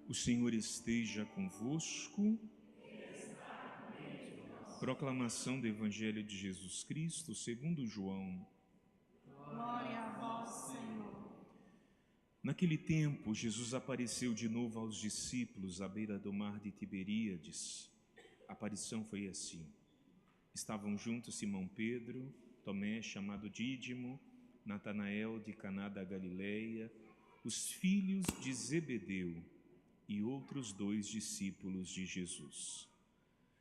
O Senhor esteja convosco. Proclamação do Evangelho de Jesus Cristo segundo João. Glória a vós, Senhor. Naquele tempo, Jesus apareceu de novo aos discípulos à beira do mar de Tiberíades. A aparição foi assim. Estavam juntos Simão Pedro, Tomé, chamado Dídimo, Natanael de Caná da Galileia, os filhos de Zebedeu e outros 2 discípulos de Jesus.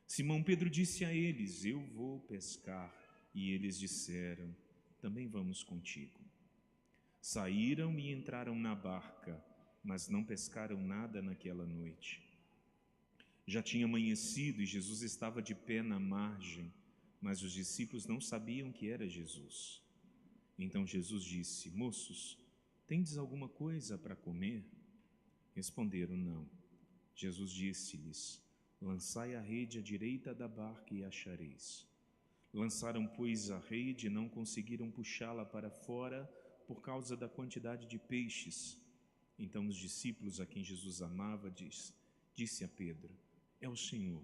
Simão Pedro disse a eles: Eu vou pescar. E eles disseram: Também vamos contigo. Saíram e entraram na barca, mas não pescaram nada naquela noite. Já tinha amanhecido e Jesus estava de pé na margem, mas os discípulos não sabiam que era Jesus. Então Jesus disse: Moços, tendes alguma coisa para comer? Responderam: Não. Jesus disse-lhes: Lançai a rede à direita da barca e achareis. Lançaram, pois, a rede e não conseguiram puxá-la para fora por causa da quantidade de peixes. Então os discípulos a quem Jesus amava disse a Pedro: É o Senhor.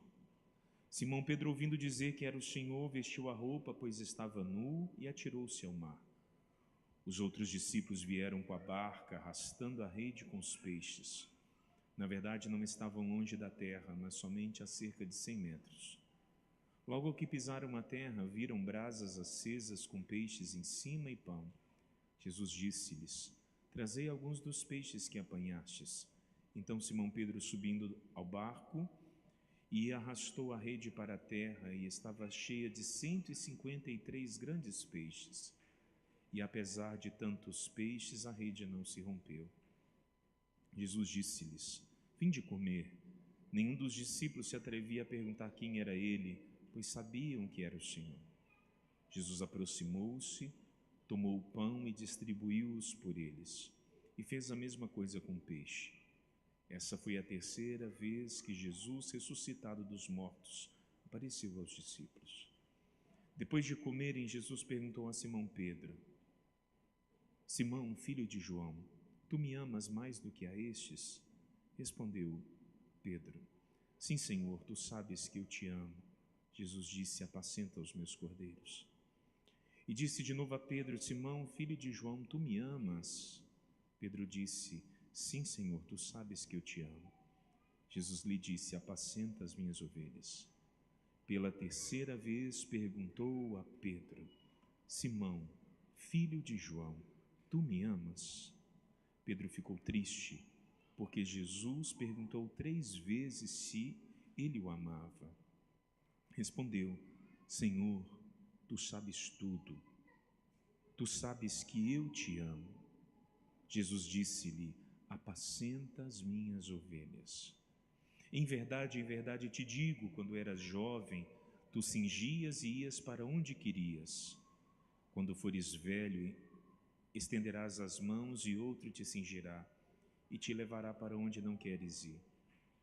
Simão Pedro, ouvindo dizer que era o Senhor, vestiu a roupa, pois estava nu, e atirou-se ao mar. Os outros discípulos vieram com a barca, arrastando a rede com os peixes. Na verdade, não estavam longe da terra, mas somente a cerca de 100 metros. Logo que pisaram a terra, viram brasas acesas com peixes em cima e pão. Jesus disse-lhes: Trazei alguns dos peixes que apanhastes. Então Simão Pedro, subindo ao barco, e arrastou a rede para a terra, e estava cheia de 153 grandes peixes. E apesar de tantos peixes, a rede não se rompeu. Jesus disse-lhes: Vinde comer. Nenhum dos discípulos se atrevia a perguntar quem era ele, pois sabiam que era o Senhor. Jesus aproximou-se, tomou o pão e distribuiu-os por eles, e fez a mesma coisa com o peixe. Essa foi a 3ª vez que Jesus, ressuscitado dos mortos, apareceu aos discípulos. Depois de comerem, Jesus perguntou a Simão Pedro: Simão, filho de João, tu me amas mais do que a estes? Respondeu Pedro: Sim, Senhor, tu sabes que eu te amo. Jesus disse: Apacenta os meus cordeiros. E disse de novo a Pedro: Simão, filho de João, tu me amas? Pedro disse: Sim, Senhor, tu sabes que eu te amo. Jesus lhe disse: Apacenta as minhas ovelhas. Pela 3ª vez perguntou a Pedro: Simão, filho de João, tu me amas? Pedro ficou triste, porque Jesus perguntou 3 vezes se ele o amava. Respondeu: Senhor, tu sabes tudo. Tu sabes que eu te amo. Jesus disse-lhe: Apacenta as minhas ovelhas. Em verdade te digo, quando eras jovem, tu cingias e ias para onde querias. Quando fores velho, estenderás as mãos e outro te cingirá e te levará para onde não queres ir.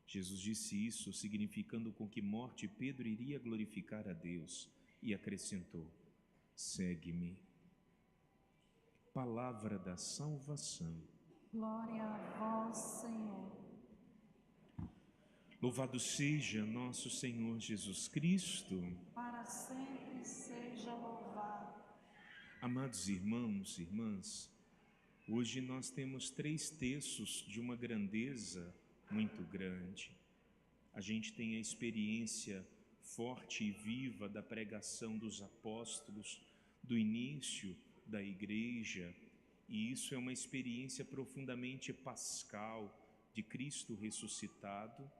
Jesus disse isso, significando com que morte Pedro iria glorificar a Deus, e acrescentou: Segue-me. Palavra da salvação. Glória a vós, Senhor. Louvado seja nosso Senhor Jesus Cristo. Para sempre seja louvado. Amados irmãos e irmãs, hoje nós temos 3 textos de uma grandeza muito grande. A gente tem a experiência forte e viva da pregação dos apóstolos, do início da igreja, e isso é uma experiência profundamente pascal de Cristo ressuscitado.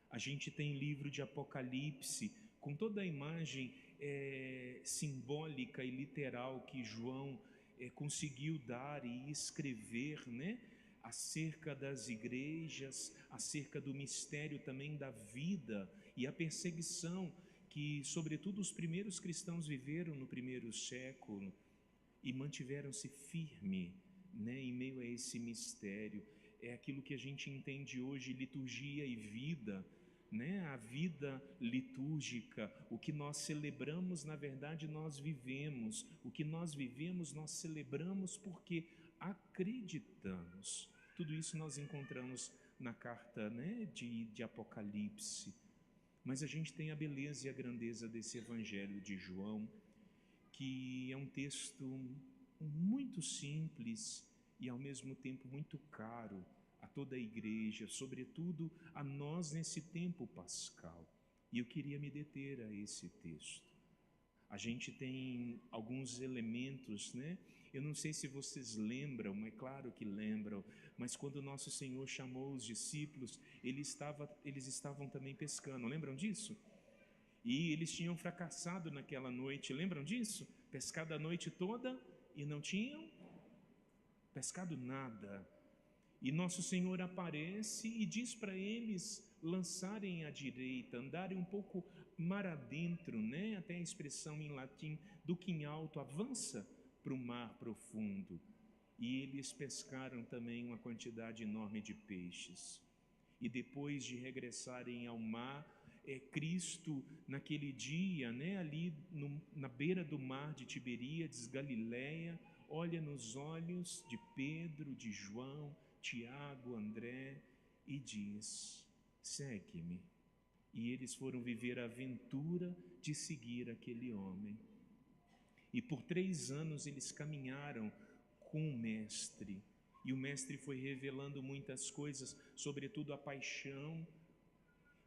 A gente tem livro de Apocalipse, com toda a imagem simbólica e literal que João conseguiu dar e escrever, né? Acerca das igrejas, acerca do mistério também da vida e a perseguição que, sobretudo, os primeiros cristãos viveram no primeiro século e mantiveram-se firme, né, em meio a esse mistério. É aquilo que a gente entende hoje, liturgia e vida, né? A vida litúrgica, o que nós celebramos, na verdade, nós vivemos. O que nós vivemos, nós celebramos porque acreditamos. Tudo isso nós encontramos na carta, né, de Apocalipse. Mas a gente tem a beleza e a grandeza desse Evangelho de João, que é um texto muito simples e ao mesmo tempo muito caro a toda a igreja, sobretudo a nós nesse tempo pascal. E eu queria me deter a esse texto. A gente tem alguns elementos, né? Eu não sei se vocês lembram, mas claro que lembram, mas quando o nosso Senhor chamou os discípulos, eles estavam também pescando, lembram disso? E eles tinham fracassado naquela noite, lembram disso? Pescado a noite toda e não tinham pescado nada. E nosso Senhor aparece e diz para eles lançarem à direita, andarem um pouco mar adentro, né? Até a expressão em latim, do que em alto, avança para o mar profundo. E eles pescaram também uma quantidade enorme de peixes. E depois de regressarem ao mar, Cristo, naquele dia, né, ali na beira do mar de Tiberíades, Galileia, olha nos olhos de Pedro, de João, Tiago, André e diz: segue-me. E eles foram viver a aventura de seguir aquele homem. E por 3 anos eles caminharam com o Mestre. E o Mestre foi revelando muitas coisas, sobretudo a paixão.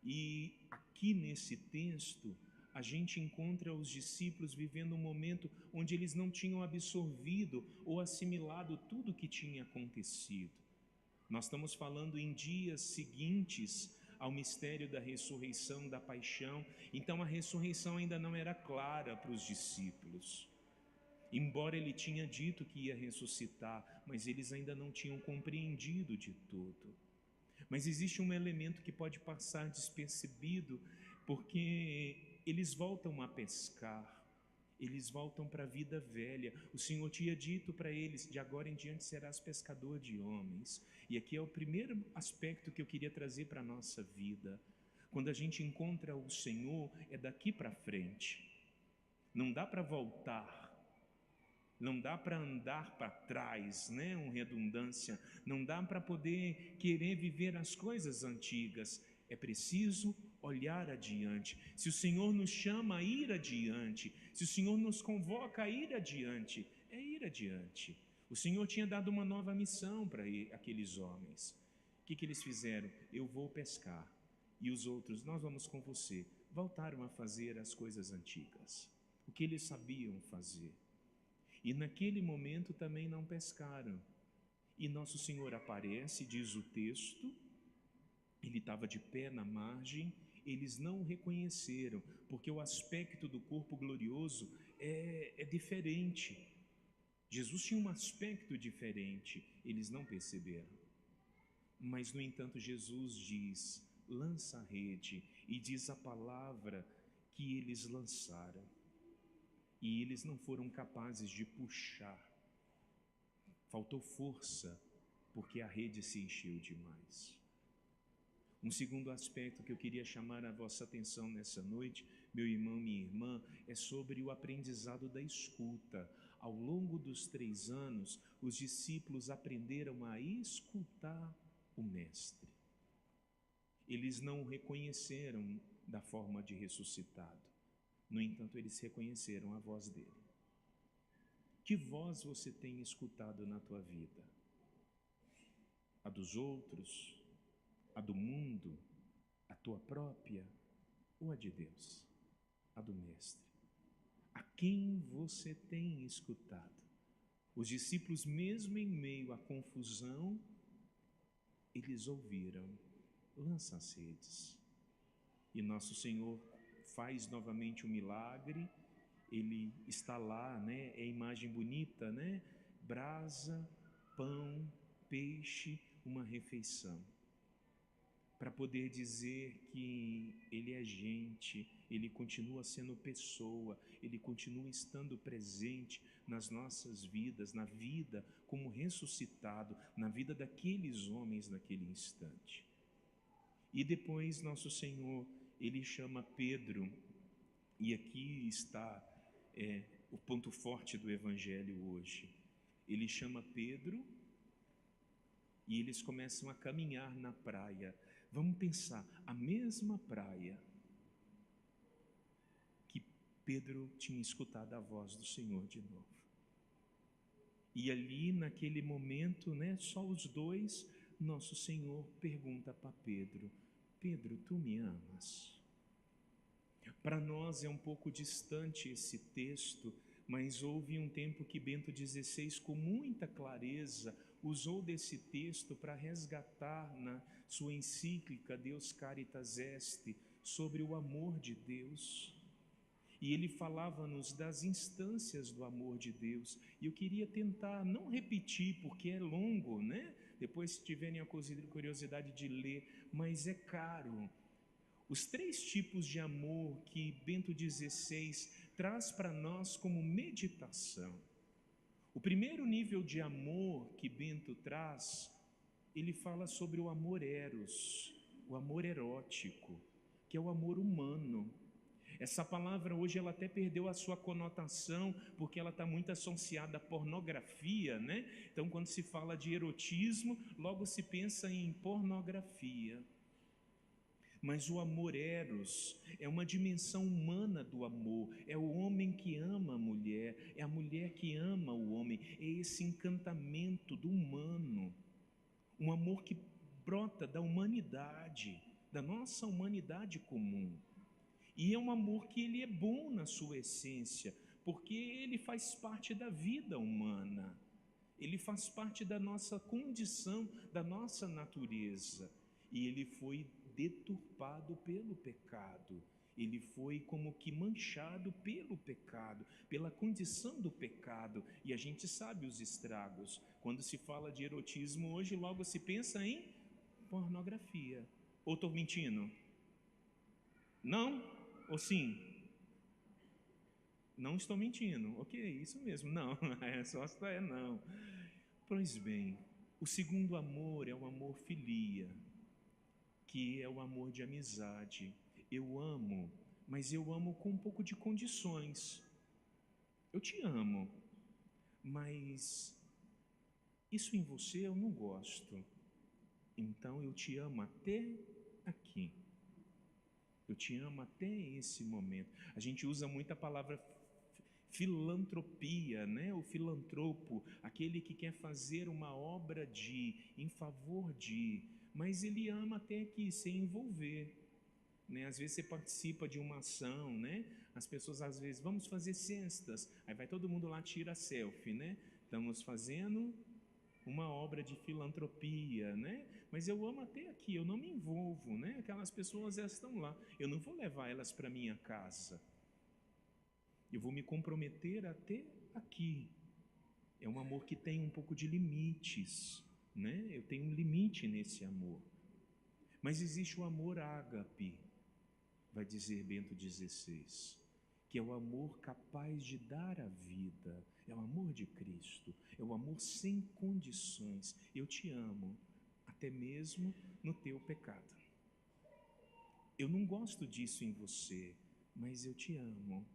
E aqui nesse texto, a gente encontra os discípulos vivendo um momento onde eles não tinham absorvido ou assimilado tudo o que tinha acontecido. Nós estamos falando em dias seguintes ao mistério da ressurreição, da paixão. Então a ressurreição ainda não era clara para os discípulos. Embora ele tinha dito que ia ressuscitar, mas eles ainda não tinham compreendido de tudo. Mas existe um elemento que pode passar despercebido, porque eles voltam a pescar, eles voltam para a vida velha. O Senhor tinha dito para eles: de agora em diante serás pescador de homens. E aqui é o primeiro aspecto que eu queria trazer para a nossa vida. Quando a gente encontra o Senhor, é daqui para frente. Não dá para voltar. Não dá para andar para trás, né? Uma redundância. Não dá para poder querer viver as coisas antigas. É preciso olhar adiante. Se o Senhor nos chama a ir adiante, se o Senhor nos convoca a ir adiante, é ir adiante. O Senhor tinha dado uma nova missão para aqueles homens. O que eles fizeram? Eu vou pescar. E os outros: nós vamos com você. Voltaram a fazer as coisas antigas, o que eles sabiam fazer. E naquele momento também não pescaram. E nosso Senhor aparece, diz o texto, ele estava de pé na margem, eles não o reconheceram, porque o aspecto do corpo glorioso é diferente. Jesus tinha um aspecto diferente, eles não perceberam. Mas, no entanto, Jesus diz: lança a rede, e diz a palavra que eles lançaram. E eles não foram capazes de puxar. Faltou força, porque a rede se encheu demais. Um segundo aspecto que eu queria chamar a vossa atenção nessa noite, meu irmão, minha irmã, é sobre o aprendizado da escuta. Ao longo dos 3 anos, os discípulos aprenderam a escutar o Mestre. Eles não o reconheceram da forma de ressuscitado. No entanto, eles reconheceram a voz dele. Que voz você tem escutado na tua vida? A dos outros? A do mundo? A tua própria? Ou a de Deus? A do Mestre? A quem você tem escutado? Os discípulos, mesmo em meio à confusão, eles ouviram: lança as redes. E nosso Senhor faz novamente o milagre. Ele está lá, né? É imagem bonita, né? Brasa, pão, peixe, uma refeição. Para poder dizer que Ele é gente, Ele continua sendo pessoa, Ele continua estando presente nas nossas vidas, na vida como ressuscitado, na vida daqueles homens naquele instante. E depois nosso Senhor, Ele chama Pedro, e aqui está o ponto forte do Evangelho hoje. Ele chama Pedro E eles começam a caminhar na praia. Vamos pensar, a mesma praia que Pedro tinha escutado a voz do Senhor de novo. E ali naquele momento, né, só os dois, nosso Senhor pergunta para Pedro: Pedro, tu me amas? Para nós é um pouco distante esse texto, mas houve um tempo que Bento XVI, com muita clareza, usou desse texto para resgatar na sua encíclica Deus Caritas Est, sobre o amor de Deus. E ele falava-nos das instâncias do amor de Deus. E eu queria tentar não repetir, porque é longo, né? Depois, se tiverem a curiosidade de ler, mas é caro. Os 3 tipos de amor que Bento XVI traz para nós como meditação. O primeiro nível de amor que Bento traz, ele fala sobre o amor eros, o amor erótico, que é o amor humano. Essa palavra hoje ela até perdeu a sua conotação, porque ela está muito associada à pornografia, né? Então, quando se fala de erotismo, logo se pensa em pornografia. Mas o amor eros é uma dimensão humana do amor, é o homem que ama a mulher, é a mulher que ama o homem, é esse encantamento do humano, um amor que brota da humanidade, da nossa humanidade comum. E é um amor que ele é bom na sua essência, porque ele faz parte da vida humana, ele faz parte da nossa condição, da nossa natureza, e ele foi deturpado pelo pecado, ele foi como que manchado pelo pecado, pela condição do pecado, e a gente sabe os estragos. Quando se fala de erotismo hoje, logo se pensa em pornografia. Ou estou mentindo? Não? Ou sim? Não estou mentindo. Ok, isso mesmo. Não, a resposta é não. Pois bem, o segundo amor é o amor filia, que é o amor de amizade. Eu amo, mas eu amo com um pouco de condições. Eu te amo, mas isso em você eu não gosto. Então eu te amo até aqui. Eu te amo até esse momento. A gente usa muito a palavra filantropia, né? O filantropo, aquele que quer fazer uma obra em favor de, mas ele ama até aqui, sem envolver, né? Às vezes você participa de uma ação, né? As pessoas às vezes, vamos fazer cestas, aí vai todo mundo lá, tira selfie, né? Estamos fazendo uma obra de filantropia, né? Mas eu amo até aqui, eu não me envolvo, né? Aquelas pessoas, elas estão lá, eu não vou levar elas para minha casa, eu vou me comprometer até aqui. É um amor que tem um pouco de limites, né? Eu tenho um limite nesse amor. Mas existe o amor ágape, vai dizer Bento XVI, que é o amor capaz de dar a vida, é o amor de Cristo, é o amor sem condições. Eu te amo, até mesmo no teu pecado. Eu não gosto disso em você, mas eu te amo,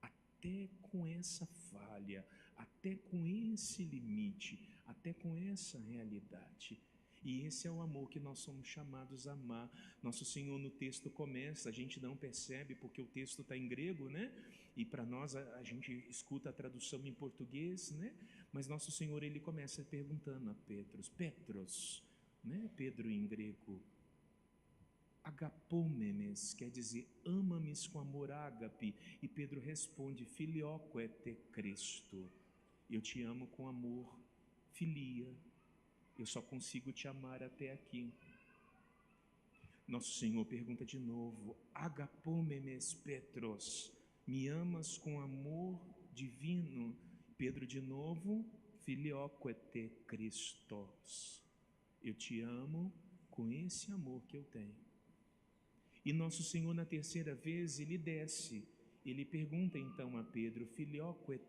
até com essa falha, até com esse limite, até com essa realidade. E esse é o amor que nós somos chamados a amar. Nosso Senhor no texto começa, a gente não percebe porque o texto está em grego, né? E para nós a gente escuta a tradução em português, né? Mas nosso Senhor ele começa perguntando a Petros, né? Pedro em grego, agapomenes, quer dizer, ama-me com amor ágape. E Pedro responde, filioque te Cristo, eu te amo com amor filia, eu só consigo te amar até aqui. Nosso Senhor pergunta de novo, agapomenes Petros, me amas com amor divino? Pedro de novo, filioque te Christos, eu te amo com esse amor que eu tenho. E nosso Senhor na terceira vez ele desce, ele pergunta então a Pedro, filioque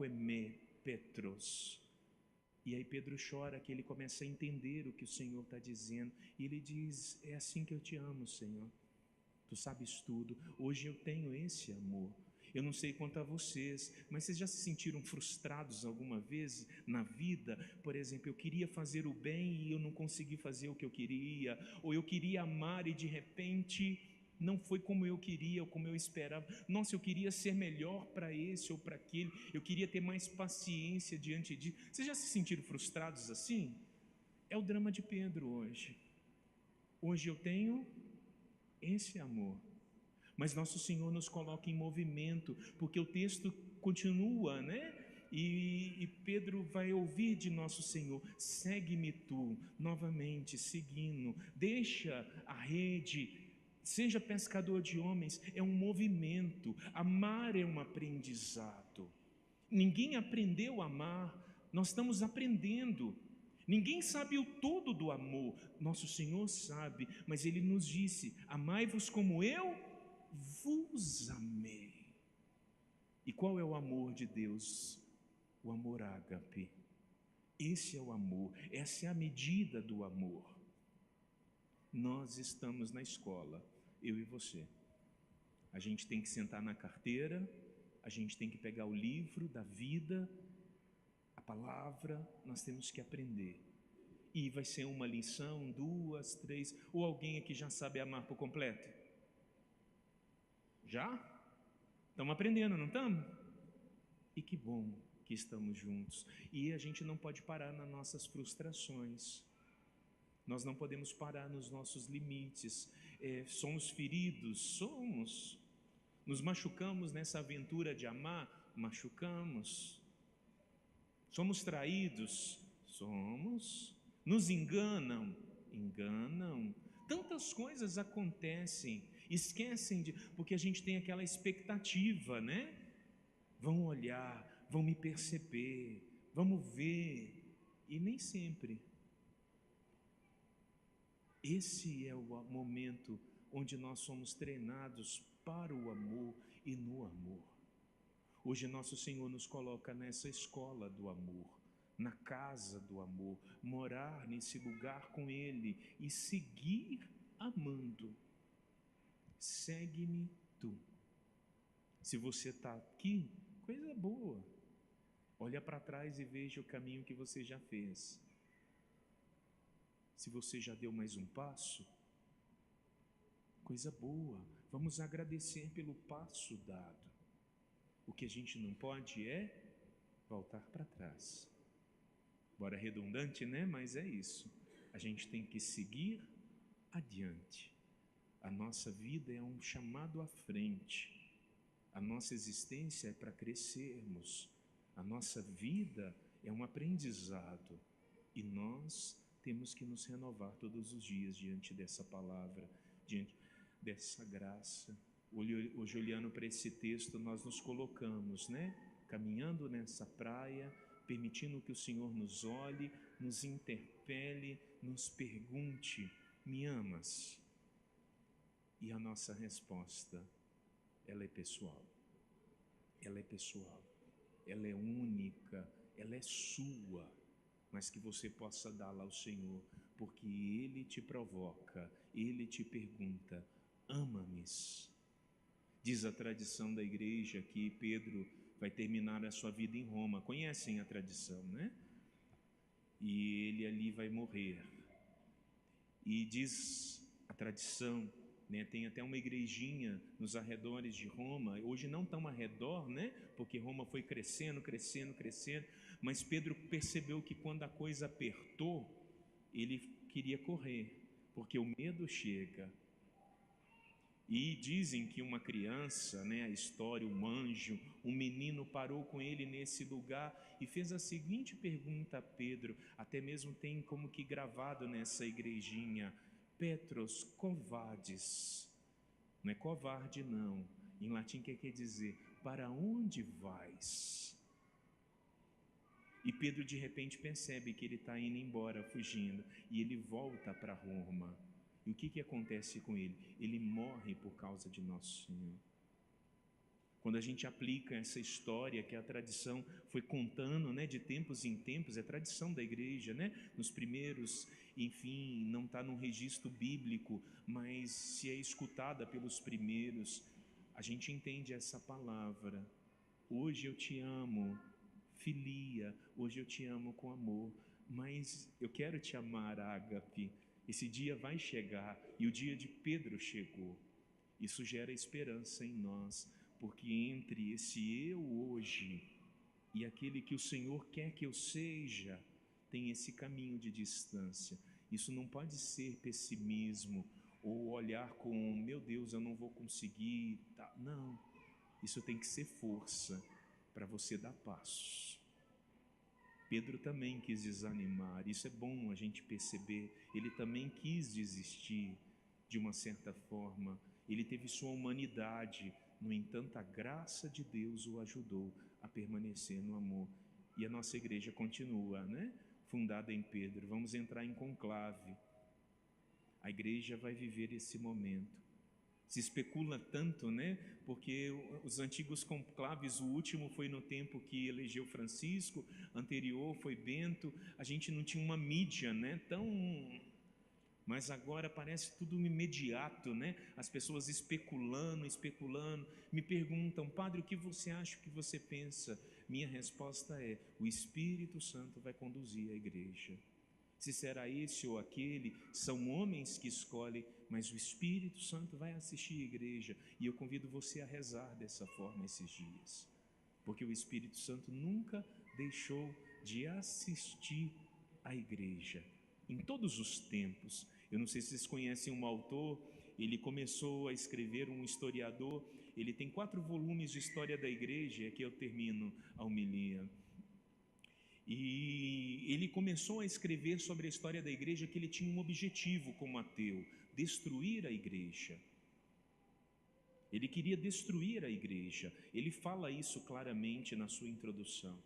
me Petros. E aí Pedro chora, que ele começa a entender o que o Senhor está dizendo, e ele diz, é assim que eu te amo, Senhor, tu sabes tudo, hoje eu tenho esse amor. Eu não sei quanto a vocês, mas vocês já se sentiram frustrados alguma vez na vida? Por exemplo, eu queria fazer o bem e eu não consegui fazer o que eu queria, ou eu queria amar e de repente não foi como eu queria ou como eu esperava. Nossa, eu queria ser melhor para esse ou para aquele, eu queria ter mais paciência diante disso. Vocês já se sentiram frustrados assim? É o drama de Pedro hoje. Hoje eu tenho esse amor, mas nosso Senhor nos coloca em movimento, porque o texto continua, né? E Pedro vai ouvir de nosso Senhor: segue-me tu, novamente seguindo, deixa a rede, seja pescador de homens. É um movimento, amar é um aprendizado. Ninguém aprendeu a amar, nós estamos aprendendo. Ninguém sabe o todo do amor, nosso Senhor sabe, mas Ele nos disse: amai-vos como eu vos amei. E qual é o amor de Deus? O amor ágape. Esse é o amor, essa é a medida do amor. Nós estamos na escola, eu e você. A gente tem que sentar na carteira, a gente tem que pegar o livro da vida, a palavra, nós temos que aprender. E vai ser uma lição, 2, 3, ou alguém aqui já sabe amar por completo? Já? Estamos aprendendo, não estamos? E que bom que estamos juntos. E a gente não pode parar nas nossas frustrações. Nós não podemos parar nos nossos limites. Somos feridos? Somos. Nos machucamos nessa aventura de amar? Machucamos. Somos traídos? Somos. Nos enganam? Enganam. Tantas coisas acontecem. Esquecem porque a gente tem aquela expectativa, né? Vão olhar, vão me perceber, vamos ver, e nem sempre. Esse é o momento onde nós somos treinados para o amor e no amor. Hoje nosso Senhor nos coloca nessa escola do amor, na casa do amor, morar nesse lugar com Ele e seguir amando. Segue-me tu. Se você está aqui, coisa boa. Olha para trás e veja o caminho que você já fez. Se você já deu mais um passo, coisa boa. Vamos agradecer pelo passo dado. O que a gente não pode é voltar para trás. Embora redundante, né? Mas é isso. A gente tem que seguir adiante. A nossa vida é um chamado à frente. A nossa existência é para crescermos. A nossa vida é um aprendizado. E nós temos que nos renovar todos os dias diante dessa palavra, diante dessa graça. Hoje, olhando para esse texto, nós nos colocamos, né? Caminhando nessa praia, permitindo que o Senhor nos olhe, nos interpele, nos pergunte: me amas? E a nossa resposta, ela é pessoal. Ela é pessoal. Ela é única, ela é sua, mas que você possa dá-la ao Senhor, porque Ele te provoca, Ele te pergunta: ama-me? Diz a tradição da igreja que Pedro vai terminar a sua vida em Roma. Conhecem a tradição, né? E ele ali vai morrer. E diz a tradição, né, tem até uma igrejinha nos arredores de Roma, hoje não tão ao redor, né, porque Roma foi crescendo, mas Pedro percebeu que quando a coisa apertou, ele queria correr, porque o medo chega. E dizem que uma criança, né, a história, um anjo, um menino parou com ele nesse lugar e fez a seguinte pergunta a Pedro, até mesmo tem como que gravado nessa igrejinha: Petros, covades. Não é covarde não, em latim quer dizer: para onde vais? E Pedro de repente percebe que ele está indo embora, fugindo, e ele volta para Roma. E o que acontece com ele? Ele morre por causa de nosso Senhor. Quando a gente aplica essa história que a tradição foi contando, né, de tempos em tempos, é tradição da igreja, né, nos primeiros, enfim, não está num registro bíblico, mas se é escutada pelos primeiros, a gente entende essa palavra. Hoje eu te amo, filia, hoje eu te amo com amor, mas eu quero te amar, ágape. Esse dia vai chegar, e o dia de Pedro chegou. Isso gera esperança em nós, porque entre esse eu hoje e aquele que o Senhor quer que eu seja, tem esse caminho de distância. Isso não pode ser pessimismo ou olhar com, meu Deus, eu não vou conseguir. Tá. Não, isso tem que ser força para você dar passos. Pedro também quis desanimar, isso é bom a gente perceber. Ele também quis desistir de uma certa forma. Ele teve sua humanidade, no entanto, a graça de Deus o ajudou a permanecer no amor. E a nossa igreja continua, né? Fundada em Pedro. Vamos entrar em conclave. A igreja vai viver esse momento. Se especula tanto, né? Porque os antigos conclaves, o último foi no tempo que elegeu Francisco, anterior foi Bento. A gente não tinha uma mídia, né? Mas agora parece tudo imediato, né? As pessoas especulando, me perguntam, padre, o que você acha, o que você pensa? Minha resposta é, o Espírito Santo vai conduzir a igreja. Se será esse ou aquele, são homens que escolhem, mas o Espírito Santo vai assistir a igreja. E eu convido você a rezar dessa forma esses dias, porque o Espírito Santo nunca deixou de assistir a igreja, em todos os tempos. Eu não sei se vocês conhecem um autor, ele começou a escrever, um historiador, ele tem 4 volumes de história da igreja, e aqui eu termino a homilia. E ele começou a escrever sobre a história da igreja, que ele tinha um objetivo como ateu: destruir a igreja. Ele queria destruir a igreja. Ele fala isso claramente na sua introdução.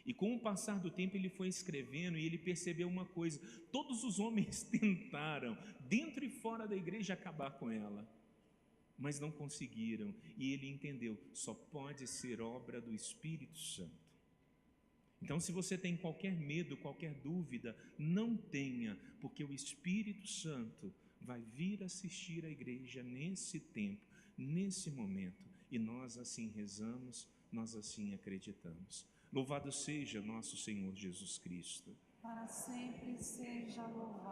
E com o passar do tempo ele foi escrevendo e ele percebeu uma coisa: todos os homens tentaram, dentro e fora da igreja, acabar com ela, mas não conseguiram. E ele entendeu, só pode ser obra do Espírito Santo. Então, se você tem qualquer medo, qualquer dúvida, não tenha, porque o Espírito Santo vai vir assistir a igreja nesse tempo, nesse momento, e nós assim rezamos, nós assim acreditamos. Louvado seja nosso Senhor Jesus Cristo. Para sempre seja louvado.